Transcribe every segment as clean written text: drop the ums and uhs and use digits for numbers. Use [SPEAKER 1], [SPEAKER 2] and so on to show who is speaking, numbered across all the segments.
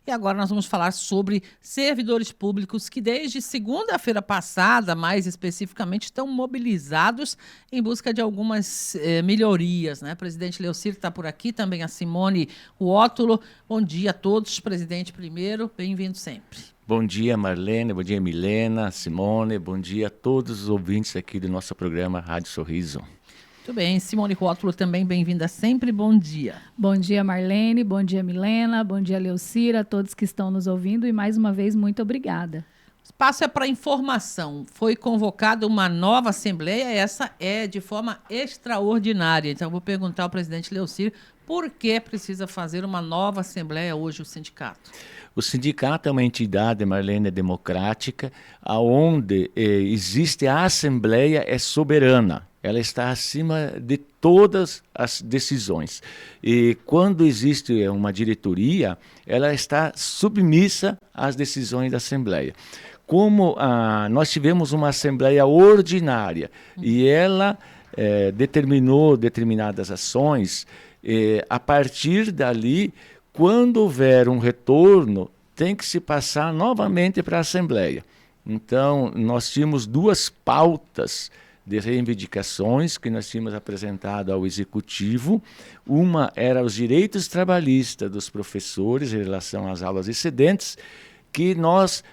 [SPEAKER 1] E agora nós vamos falar sobre servidores públicos que desde segunda-feira passada, mais especificamente, estão mobilizados em busca de algumas melhorias, né? O presidente Leocir está por aqui, também a Simone Rótulo. Bom dia a todos. Presidente primeiro, bem-vindo sempre.
[SPEAKER 2] Bom dia, Marlene, bom dia, Milena, Simone, bom dia a todos os ouvintes aqui do nosso programa Rádio Sorriso.
[SPEAKER 1] Muito bem, Simone Rótulo também, bem-vinda sempre, bom dia.
[SPEAKER 3] Bom dia, Marlene, bom dia, Milena, bom dia, Leocira, a todos que estão nos ouvindo e mais uma vez, muito obrigada.
[SPEAKER 1] O espaço é para informação. Foi convocada uma nova assembleia, essa é de forma extraordinária. Então, eu vou perguntar ao presidente Leocir por que precisa fazer uma nova assembleia hoje o sindicato.
[SPEAKER 2] O sindicato é uma entidade, Marlene, democrática, onde existe a assembleia é soberana. Ela está acima de todas as decisões. E quando existe uma diretoria, ela está submissa às decisões da assembleia. Como nós tivemos uma assembleia ordinária e ela determinou determinadas ações, a partir dali, quando houver um retorno, tem que se passar novamente para a Assembleia. Então, nós tínhamos duas pautas de reivindicações que nós tínhamos apresentado ao Executivo. Uma era os direitos trabalhistas dos professores em relação às aulas excedentes, que nós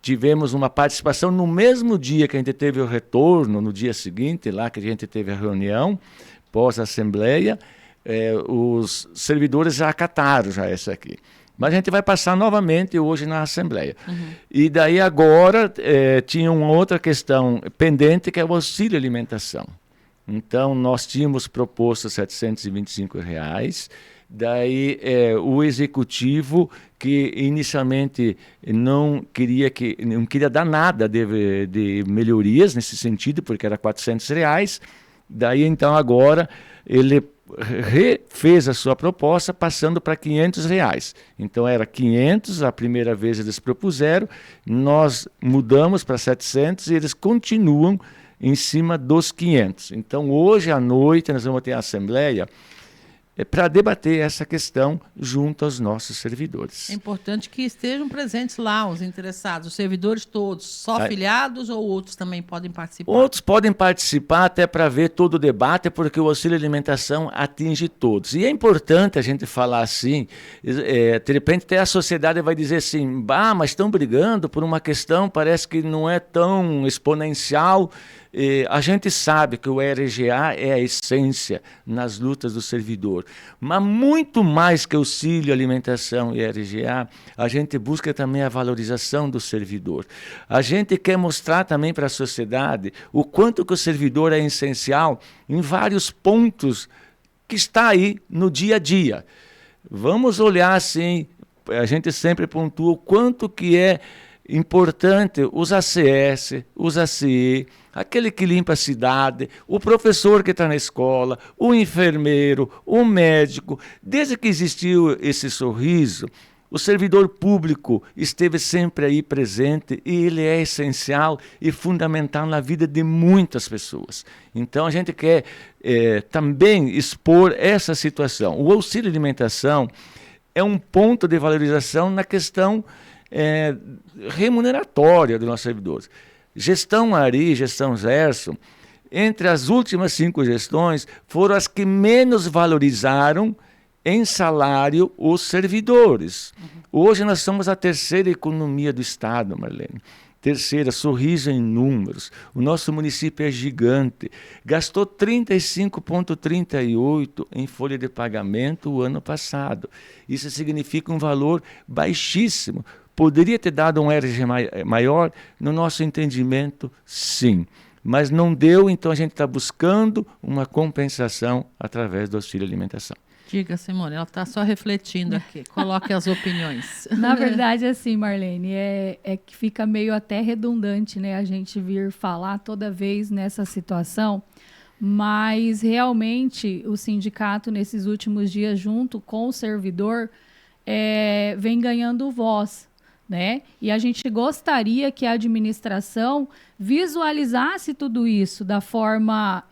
[SPEAKER 2] tivemos uma participação no mesmo dia que a gente teve o retorno, no dia seguinte, lá que a gente teve a reunião, pós-assembleia, os servidores já acataram já essa aqui. Mas a gente vai passar novamente hoje na Assembleia. E daí agora tinha uma outra questão pendente, que é o auxílio alimentação. Então, nós tínhamos proposto R$ 725, daí o Executivo, que inicialmente não queria dar nada de melhorias nesse sentido, porque era R$ 400, daí então agora ele refez a sua proposta passando para R$ 500. Então era 500, a primeira vez eles propuseram, nós mudamos para 700 e eles continuam em cima dos 500. Então hoje à noite nós vamos ter a assembleia para debater essa questão junto aos nossos servidores.
[SPEAKER 1] É importante que estejam presentes lá os interessados, os servidores todos, só filiados ou outros também podem participar?
[SPEAKER 2] Outros podem participar até para ver todo o debate, porque o auxílio alimentação atinge todos. E é importante a gente falar assim, de repente até a sociedade vai dizer assim, mas estão brigando por uma questão, parece que não é tão exponencial. A gente sabe que o RGA é a essência nas lutas do servidor, mas muito mais que auxílio, alimentação e RGA, a gente busca também a valorização do servidor. A gente quer mostrar também para a sociedade o quanto que o servidor é essencial em vários pontos que está aí no dia a dia. Vamos olhar assim, a gente sempre pontua o quanto que é importante os ACS, os ACE, aquele que limpa a cidade, o professor que está na escola, o enfermeiro, o médico. Desde que existiu esse sorriso, o servidor público esteve sempre aí presente e ele é essencial e fundamental na vida de muitas pessoas. Então a gente quer também expor essa situação. O auxílio alimentação é um ponto de valorização na questão remuneratória dos nossos servidores. Gestão Ari, gestão Gerson, entre as últimas 5 gestões, foram as que menos valorizaram em salário os servidores. Hoje nós somos a terceira economia do Estado, Marlene. Terceira, sorriso em números. O nosso município é gigante. Gastou 35,38 em folha de pagamento o ano passado. Isso significa um valor baixíssimo. Poderia ter dado um RG maior? No nosso entendimento, sim. Mas não deu, então a gente está buscando uma compensação através do auxílio alimentação.
[SPEAKER 1] Diga, Simone, ela está só refletindo aqui. Coloque as opiniões.
[SPEAKER 3] Na verdade, assim, Marlene, é que fica meio até redundante, né, a gente vir falar toda vez nessa situação, mas realmente o sindicato, nesses últimos dias, junto com o servidor, vem ganhando voz, né? E a gente gostaria que a administração visualizasse tudo isso da forma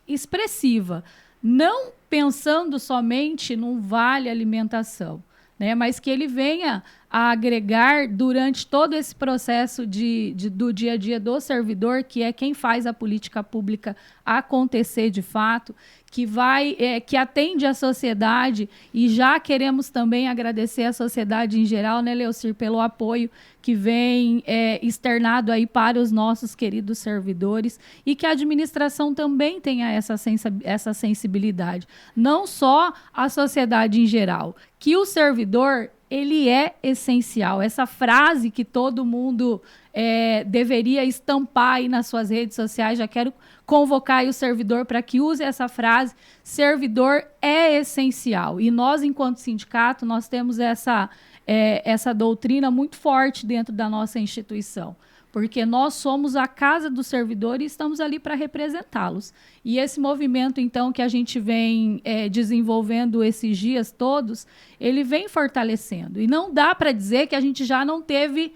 [SPEAKER 3] expressiva, não pensando somente num vale alimentação, né? Mas que ele venha a agregar durante todo esse processo do dia a dia do servidor, que é quem faz a política pública acontecer de fato, que atende a sociedade, e já queremos também agradecer a sociedade em geral, né, Leocir, pelo apoio que vem externado aí para os nossos queridos servidores, e que a administração também tenha essa sensibilidade. Não só a sociedade em geral, que o servidor, ele é essencial. Essa frase que todo mundo deveria estampar aí nas suas redes sociais, já quero convocar aí o servidor para que use essa frase: servidor é essencial. E nós, enquanto sindicato, nós temos essa doutrina muito forte dentro da nossa instituição, porque nós somos a casa do servidor e estamos ali para representá-los. E esse movimento, então, que a gente vem desenvolvendo esses dias todos, ele vem fortalecendo. E não dá para dizer que a gente já não teve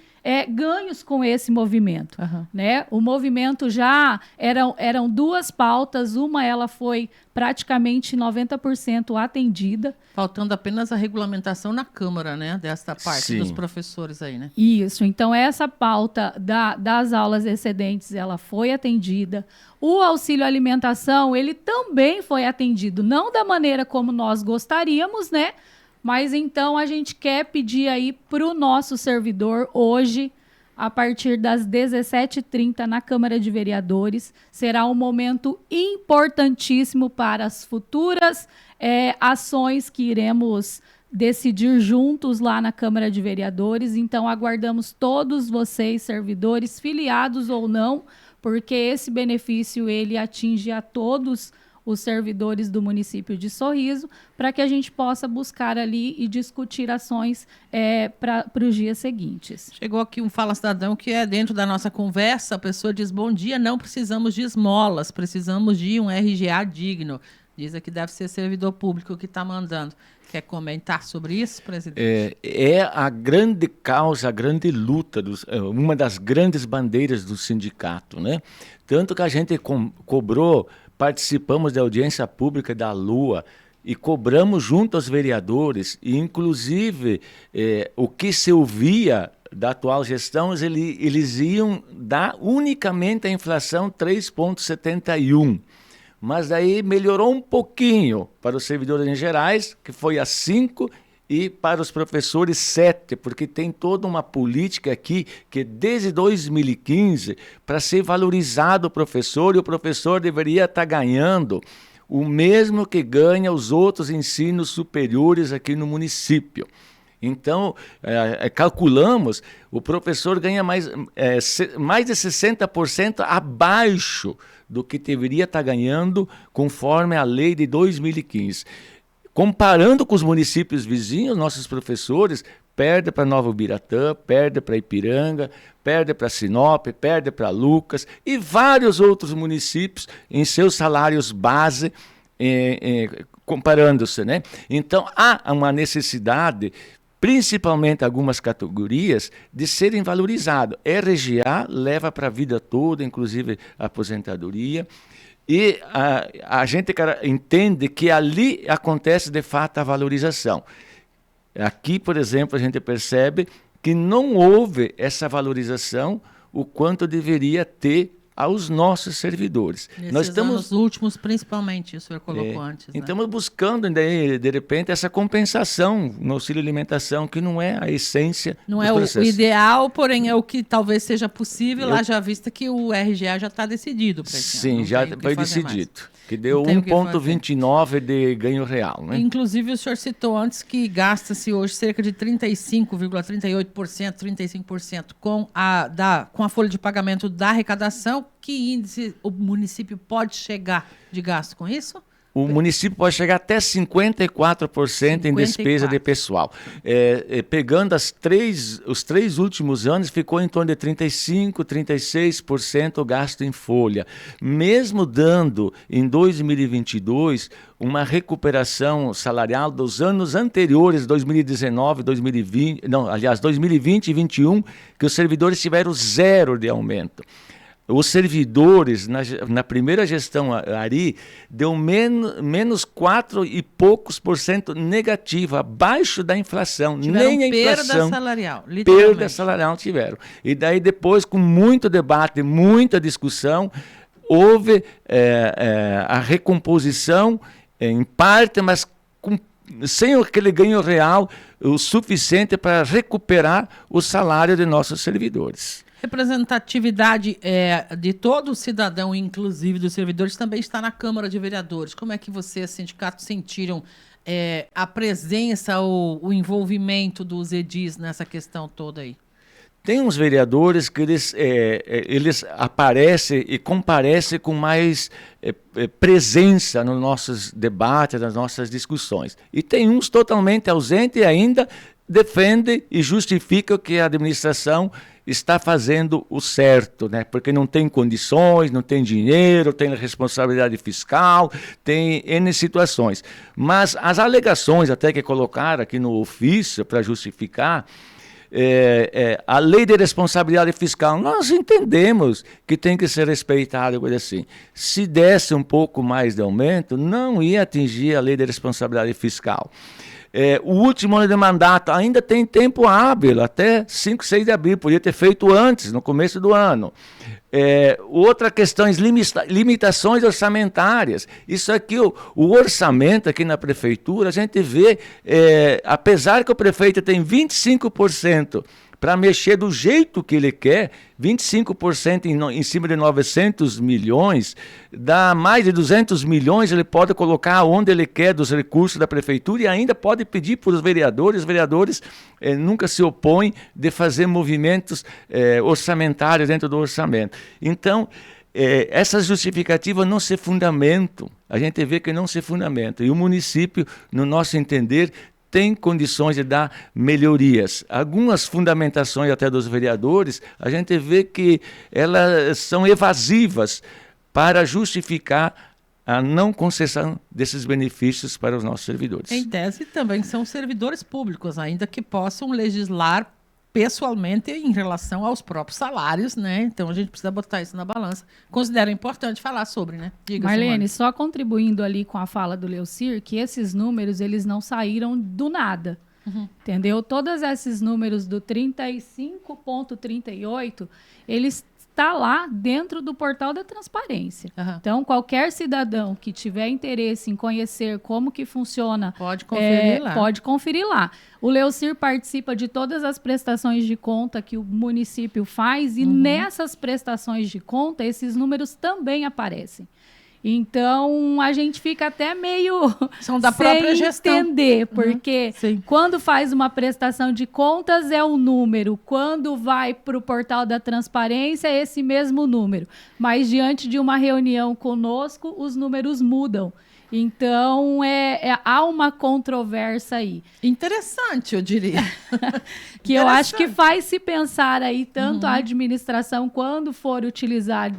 [SPEAKER 3] ganhos com esse movimento.
[SPEAKER 1] Uhum.
[SPEAKER 3] Né? O movimento já eram duas pautas, ela foi praticamente 90% atendida.
[SPEAKER 1] Faltando apenas a regulamentação na Câmara, né? Desta parte
[SPEAKER 2] Sim.
[SPEAKER 1] dos professores aí, né?
[SPEAKER 3] Isso, então essa pauta das aulas excedentes, ela foi atendida. O auxílio alimentação, ele também foi atendido, não da maneira como nós gostaríamos, né? Mas então a gente quer pedir aí para o nosso servidor hoje, a partir das 17h30 na Câmara de Vereadores, será um momento importantíssimo para as futuras ações que iremos decidir juntos lá na Câmara de Vereadores. Então aguardamos todos vocês, servidores, filiados ou não, porque esse benefício ele atinge a todos os servidores do município de Sorriso, para que a gente possa buscar ali e discutir ações para os dias seguintes.
[SPEAKER 1] Chegou aqui um Fala Cidadão que é dentro da nossa conversa. A pessoa diz: bom dia, não precisamos de esmolas, precisamos de um RGA digno. Diz aqui, deve ser servidor público que está mandando. Quer comentar sobre isso, presidente?
[SPEAKER 2] É a grande causa, a grande luta, uma das grandes bandeiras do sindicato, né? Tanto que a gente cobrou, participamos da audiência pública da Lua e cobramos junto aos vereadores, e inclusive o que se ouvia da atual gestão, eles iam dar unicamente a inflação 3,71%. Mas daí melhorou um pouquinho para os servidores em gerais, que foi a 5%, e para os professores 7%, porque tem toda uma política aqui que desde 2015, para ser valorizado o professor, e o professor deveria estar ganhando o mesmo que ganha os outros ensinos superiores aqui no município. Então, calculamos, o professor ganha mais de 60% abaixo do que deveria estar ganhando conforme a lei de 2015. Comparando com os municípios vizinhos, nossos professores perdem para Nova Ubiratã, perdem para Ipiranga, perdem para Sinop, perdem para Lucas e vários outros municípios em seus salários base, comparando-se, né? Então, há uma necessidade, principalmente algumas categorias, de serem valorizados. RGA leva para a vida toda, inclusive a aposentadoria, e a gente entende que ali acontece de fato a valorização. Aqui, por exemplo, a gente percebe que não houve essa valorização o quanto deveria ter aos nossos servidores.
[SPEAKER 1] Nós estamos anos últimos, principalmente, o senhor colocou antes. Né?
[SPEAKER 2] Estamos buscando, de repente, essa compensação no auxílio alimentação, que não é a essência
[SPEAKER 1] não é o ideal, porém é o que talvez seja possível, lá já vista que o RGA já está decidido.
[SPEAKER 2] Sim, já foi decidido. Que deu 1,29 de ganho real. Né?
[SPEAKER 1] Inclusive, o senhor citou antes que gasta-se hoje cerca de 35,38%, 35% com a folha de pagamento da arrecadação. Que índice o município pode chegar de gasto com isso?
[SPEAKER 2] O município pode chegar até 54% em despesa de pessoal. Pegando os 3 últimos anos, ficou em torno de 35%, 36% gasto em folha. Mesmo dando, em 2022, uma recuperação salarial dos anos anteriores, 2019, 2020 e 2021, que os servidores tiveram 0 de aumento. os servidores, na primeira gestão Ari, deu menos 4 e poucos % negativo, abaixo da inflação.
[SPEAKER 1] Tiveram
[SPEAKER 2] nem a inflação.
[SPEAKER 1] Perda salarial, literalmente.
[SPEAKER 2] Perda salarial tiveram. E daí depois, com muito debate, muita discussão, houve a recomposição, em parte, mas sem aquele ganho real o suficiente para recuperar o salário de nossos servidores.
[SPEAKER 1] Representatividade de todo cidadão, inclusive dos servidores, também está na Câmara de Vereadores. Como é que vocês, sindicatos, sentiram a presença ou o envolvimento dos edis nessa questão toda aí?
[SPEAKER 2] Tem uns vereadores que eles aparecem e comparecem com mais presença nos nossos debates, nas nossas discussões. E tem uns totalmente ausentes e ainda defendem e justificam que a administração está fazendo o certo, né? Porque não tem condições, não tem dinheiro, tem responsabilidade fiscal, tem N situações. Mas as alegações até que colocaram aqui no ofício para justificar, a lei de responsabilidade fiscal, nós entendemos que tem que ser respeitada, coisa assim. Se desse um pouco mais de aumento, não ia atingir a lei de responsabilidade fiscal. O último ano de mandato ainda tem tempo hábil, até 5, 6 de abril, podia ter feito antes, no começo do ano. Outra questão, limitações orçamentárias. Isso aqui, o orçamento aqui na prefeitura, a gente vê, apesar que o prefeito tem 25% para mexer do jeito que ele quer, 25% em cima de 900 milhões, dá mais de 200 milhões, ele pode colocar onde ele quer dos recursos da prefeitura e ainda pode pedir para os vereadores nunca se opõem de fazer movimentos orçamentários dentro do orçamento. Então, essas justificativas não se fundamentam, a gente vê que não se fundamentam, e o município, no nosso entender, tem condições de dar melhorias. Algumas fundamentações até dos vereadores, a gente vê que elas são evasivas para justificar a não concessão desses benefícios para os nossos servidores.
[SPEAKER 1] Em tese, também são servidores públicos, ainda que possam legislar pessoalmente em relação aos próprios salários, né? Então a gente precisa botar isso na balança. Considero importante falar sobre, né? Diga,
[SPEAKER 3] Marlene, só contribuindo ali com a fala do Leocir, que esses números, eles não saíram do nada, entendeu? Todos esses números do 35,38, eles está lá dentro do portal da transparência. Então, qualquer cidadão que tiver interesse em conhecer como que funciona,
[SPEAKER 1] pode conferir lá.
[SPEAKER 3] Pode conferir lá. O Leocir participa de todas as prestações de conta que o município faz e nessas prestações de conta, esses números também aparecem. Então, a gente fica até meio
[SPEAKER 1] são da própria gestão.
[SPEAKER 3] Entender, porque quando faz uma prestação de contas é um número, quando vai para o portal da transparência é esse mesmo número, mas diante de uma reunião conosco, os números mudam. Então, há uma controvérsia aí.
[SPEAKER 1] Interessante, eu diria.
[SPEAKER 3] Que eu acho que faz se pensar aí, tanto a administração, quando for utilizar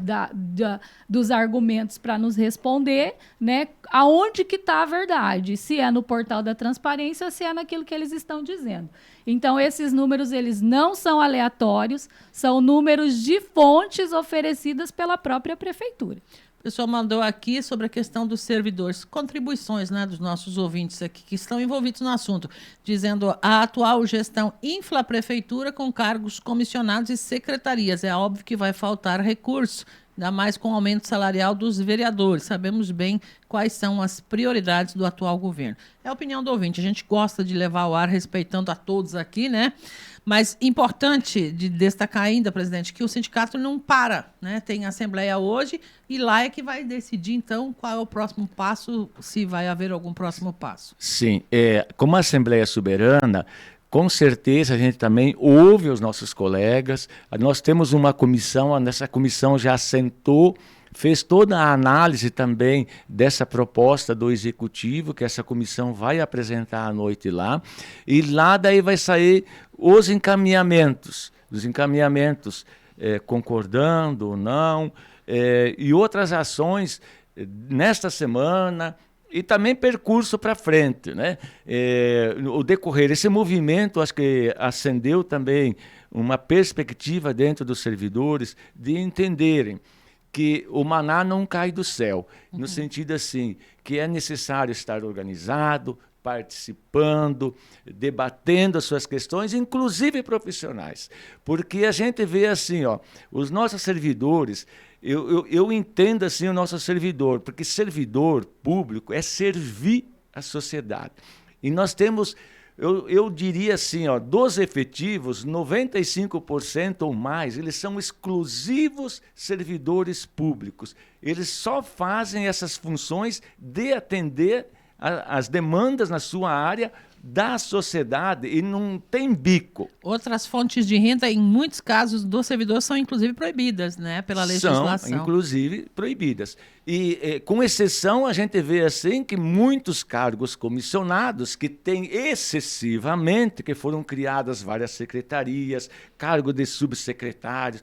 [SPEAKER 3] dos argumentos para nos responder, né, aonde que está a verdade, se é no portal da transparência ou se é naquilo que eles estão dizendo. Então, esses números, eles não são aleatórios, são números de fontes oferecidas pela própria prefeitura.
[SPEAKER 1] O pessoal mandou aqui sobre a questão dos servidores, contribuições, né, dos nossos ouvintes aqui que estão envolvidos no assunto, dizendo a atual gestão infla a prefeitura com cargos comissionados e secretarias. É óbvio que vai faltar recurso, ainda mais com o aumento salarial dos vereadores. Sabemos bem quais são as prioridades do atual governo. É a opinião do ouvinte. A gente gosta de levar ao ar respeitando a todos aqui, né? Mas importante de destacar ainda, presidente, que o sindicato não para, né? Tem assembleia hoje e lá é que vai decidir, então, qual é o próximo passo, se vai haver algum próximo passo.
[SPEAKER 2] Sim, como a Assembleia Soberana, com certeza a gente também ouve os nossos colegas. Nós temos uma comissão, nessa comissão já sentou, fez toda a análise também dessa proposta do Executivo, que essa comissão vai apresentar à noite lá, e lá daí vai sair os encaminhamentos, concordando ou não, e outras ações nesta semana, E também percurso para frente, né? O decorrer, esse movimento, acho que acendeu também uma perspectiva dentro dos servidores de entenderem que o maná não cai do céu, no sentido assim, que é necessário estar organizado, participando, debatendo as suas questões, inclusive profissionais. Porque a gente vê assim, ó, os nossos servidores, eu entendo assim o nosso servidor, porque servidor público é servir a sociedade. E nós temos, eu diria assim, ó, dos efetivos, 95% ou mais, eles são exclusivos servidores públicos. Eles só fazem essas funções de atender as demandas na sua área da sociedade e não tem bico.
[SPEAKER 1] Outras fontes de renda, em muitos casos, do servidor são inclusive proibidas, né, pela legislação.
[SPEAKER 2] São, inclusive, proibidas. E, com exceção, a gente vê assim que muitos cargos comissionados, que têm excessivamente, que foram criadas várias secretarias, cargo de subsecretários,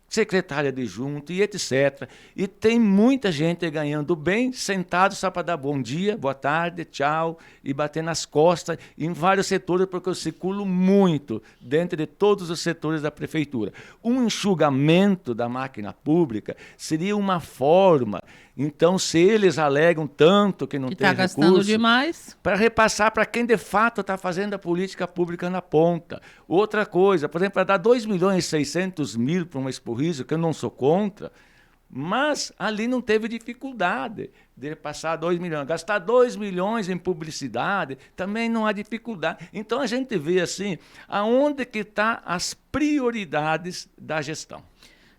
[SPEAKER 2] secretária adjunto e etc. E tem muita gente ganhando bem, sentado só para dar bom dia, boa tarde, tchau, e bater nas costas em vários setores, porque eu circulo muito dentro de todos os setores da prefeitura. Um enxugamento da máquina pública seria uma forma, então, se eles alegam tanto que não tem recurso,
[SPEAKER 1] gastando demais,
[SPEAKER 2] para repassar para quem de fato está fazendo a política pública na ponta. Outra coisa, por exemplo, para dar 2.600.000 para uma Esporriso, que eu não sou contra, mas ali não teve dificuldade de passar 2 milhões. Gastar 2 milhões em publicidade também não há dificuldade. Então a gente vê assim, aonde que estão as prioridades da gestão.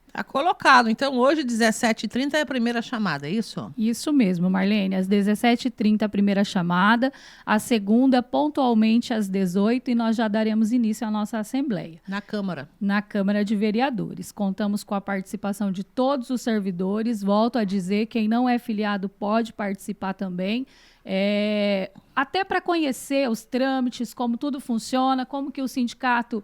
[SPEAKER 1] Está colocado. Então, hoje, 17h30 é a primeira chamada, é isso?
[SPEAKER 3] Isso mesmo, Marlene. Às 17h30 a primeira chamada, a segunda pontualmente às 18h e nós já daremos início à nossa Assembleia.
[SPEAKER 1] Na Câmara.
[SPEAKER 3] Na Câmara de Vereadores. Contamos com a participação de todos os servidores. Volto a dizer, quem não é filiado pode participar também. Até para conhecer os trâmites, como tudo funciona, como que o sindicato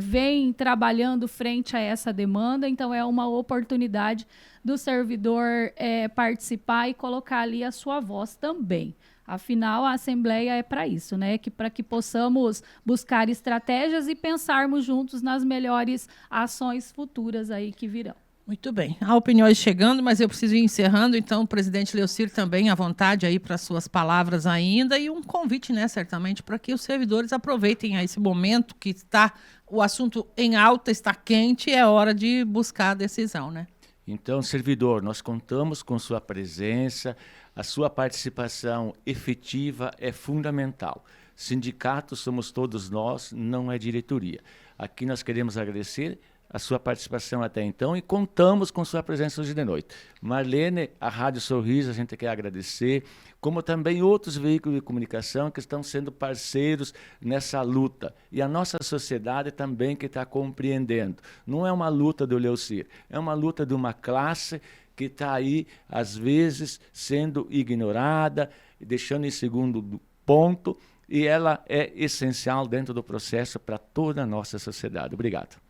[SPEAKER 3] vem trabalhando frente a essa demanda. Então, é uma oportunidade do servidor participar e colocar ali a sua voz também. Afinal, a Assembleia é para isso, né? Para que possamos buscar estratégias e pensarmos juntos nas melhores ações futuras aí que virão.
[SPEAKER 1] Muito bem. Há opiniões chegando, mas eu preciso ir encerrando. Então, o presidente Leocir também à vontade aí para suas palavras ainda e um convite, né, certamente, para que os servidores aproveitem esse momento que está o assunto em alta, está quente, é hora de buscar a decisão, né?
[SPEAKER 2] Então, servidor, nós contamos com sua presença, a sua participação efetiva é fundamental. Sindicato somos todos nós, não é diretoria. Aqui nós queremos agradecer a sua participação até então e contamos com sua presença hoje de noite. Marlene, a Rádio Sorriso, a gente quer agradecer, como também outros veículos de comunicação que estão sendo parceiros nessa luta. E a nossa sociedade também que está compreendendo. Não é uma luta do Leocir, é uma luta de uma classe que está aí, às vezes, sendo ignorada, deixando em segundo ponto, e ela é essencial dentro do processo para toda a nossa sociedade. Obrigado.